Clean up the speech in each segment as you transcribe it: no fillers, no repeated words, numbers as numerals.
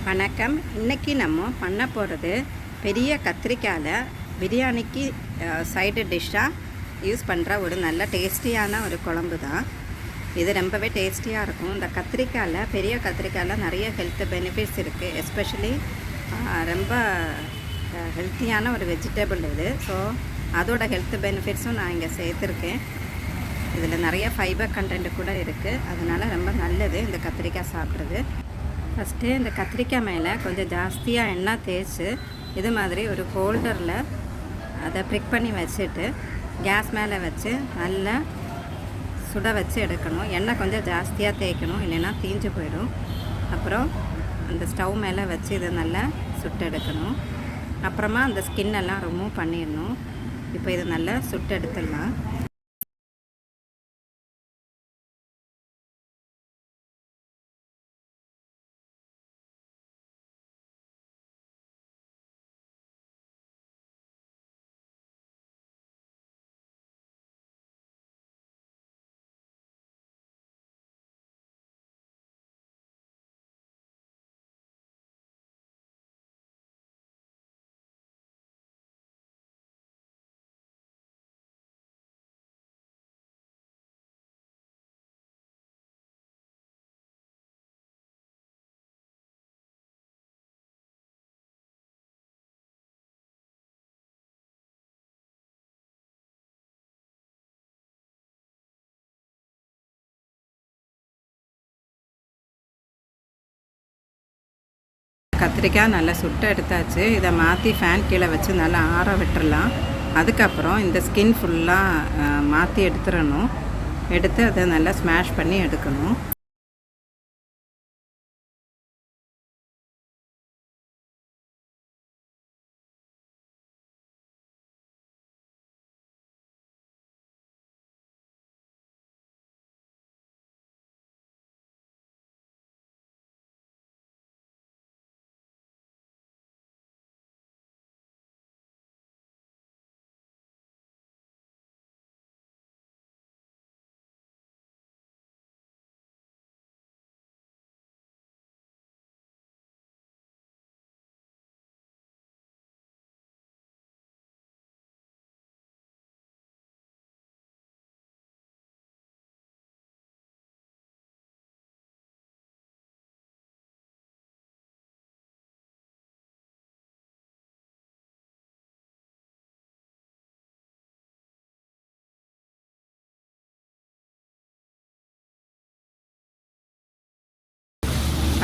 வணக்கம். இன்றைக்கி நம்ம பண்ண போகிறது பெரிய கத்திரிக்காயில் பிரியாணிக்கு சைடு டிஷ்ஷாக யூஸ் பண்ணுற ஒரு நல்ல டேஸ்டியான ஒரு குழம்பு தான். இது ரொம்பவே டேஸ்டியாக இருக்கும். இந்த கத்திரிக்காயில் பெரிய கத்திரிக்காயில் நிறைய ஹெல்த் பெனிஃபிட்ஸ் இருக்குது. எஸ்பெஷலி ரொம்ப ஹெல்த்தியான ஒரு வெஜிடபிள் இது. ஸோ அதோட ஹெல்த் பெனிஃபிட்ஸும் நான் இங்கே சேர்த்துருக்கேன். இதில் நிறைய ஃபைபர் கண்டென்ட் கூட இருக்குது. அதனால் ரொம்ப நல்லது இந்த கத்திரிக்காய் சாப்பிட்றது. ஃபஸ்ட்டு இந்த கத்திரிக்காய் மேலே கொஞ்சம் ஜாஸ்தியாக எண்ணெய் தேய்ச்சி இது மாதிரி ஒரு ஹோல்டரில் அதை ப்ரிக் பண்ணி வச்சுட்டு கேஸ் மேலே வச்சு நல்லா சுட வச்சு எடுக்கணும். எண்ணெய் கொஞ்சம் ஜாஸ்தியாக தேய்க்கணும், இல்லைன்னா தீஞ்சு போயிடும். அப்புறம் அந்த ஸ்டவ் மேலே வச்சு இதை நல்லா சுட்டு எடுக்கணும். அப்புறமா அந்த ஸ்கின்னெல்லாம் ரிமூவ் பண்ணிடணும். இப்போ இதை நல்லா சுட்டு எடுத்துடலாம். கத்திரிக்காய் நல்லா சுட்டு எடுத்தாச்சு. இதை மாற்றி ஃபேன் கீழே வச்சு நல்லா ஆற விட்டுறலாம். அதுக்கப்புறம் இந்த ஸ்கின் ஃபுல்லாக மாற்றி எடுத்துடணும். எடுத்து அதை நல்லா ஸ்மாஷ் பண்ணி எடுக்கணும்.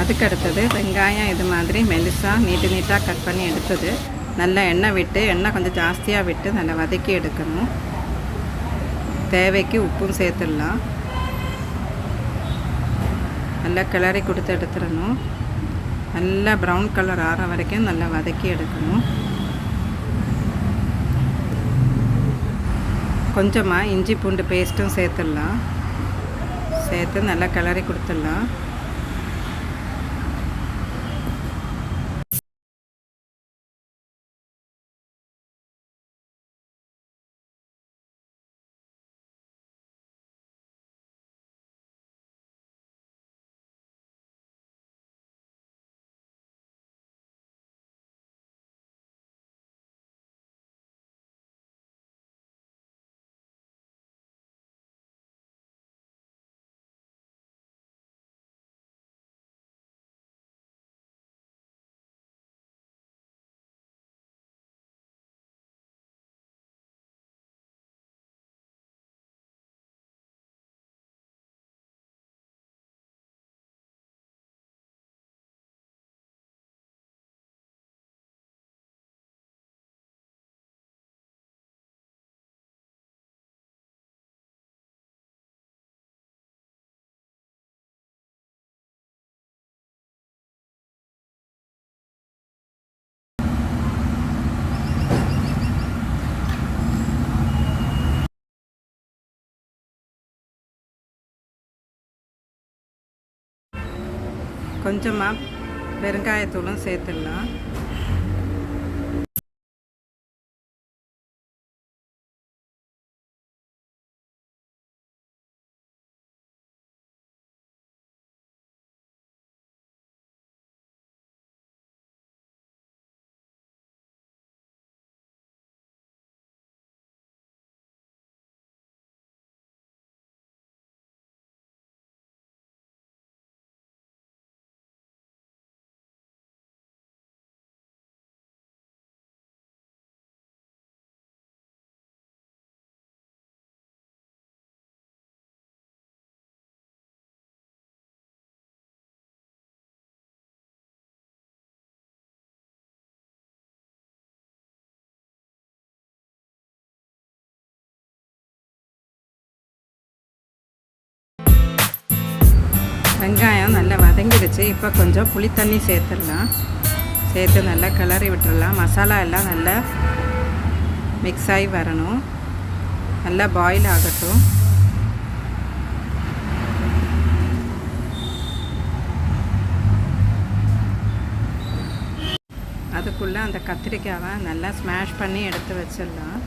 அதுக்கு அடுத்தது வெங்காயம் இது மாதிரி மெலிசாக நீட்டாக கட் பண்ணி எடுத்தது நல்லா எண்ணெய் விட்டு, எண்ணெய் கொஞ்சம் ஜாஸ்தியாக விட்டு நல்லா வதக்கி எடுக்கணும். தேவைக்கு உப்பும் சேர்த்துடலாம். நல்லா கிளறி கொடுத்து எடுத்துடணும். நல்லா ப்ரௌன் கலர் ஆற வரைக்கும் நல்லா வதக்கி எடுக்கணும். கொஞ்சமாக இஞ்சி பூண்டு பேஸ்ட்டும் சேர்த்துடலாம். சேர்த்து நல்லா கிளறி கொடுத்துடலாம். கொஞ்சமாக பெருங்காயத்தூளும் சேர்த்துடலாம். வெங்காயம் நல்லா வதங்கிடுச்சு. இப்போ கொஞ்சம் புளி தண்ணி சேர்த்துடலாம். சேர்த்து நல்லா கிளறி விட்டுடலாம். மசாலா எல்லாம் நல்லா மிக்ஸ் ஆகி வரணும். நல்லா பாயில் ஆகட்டும். அதுக்குள்ளே அந்த கத்திரிக்காவை நல்லா ஸ்மாஷ் பண்ணி எடுத்து வச்சிடலாம்.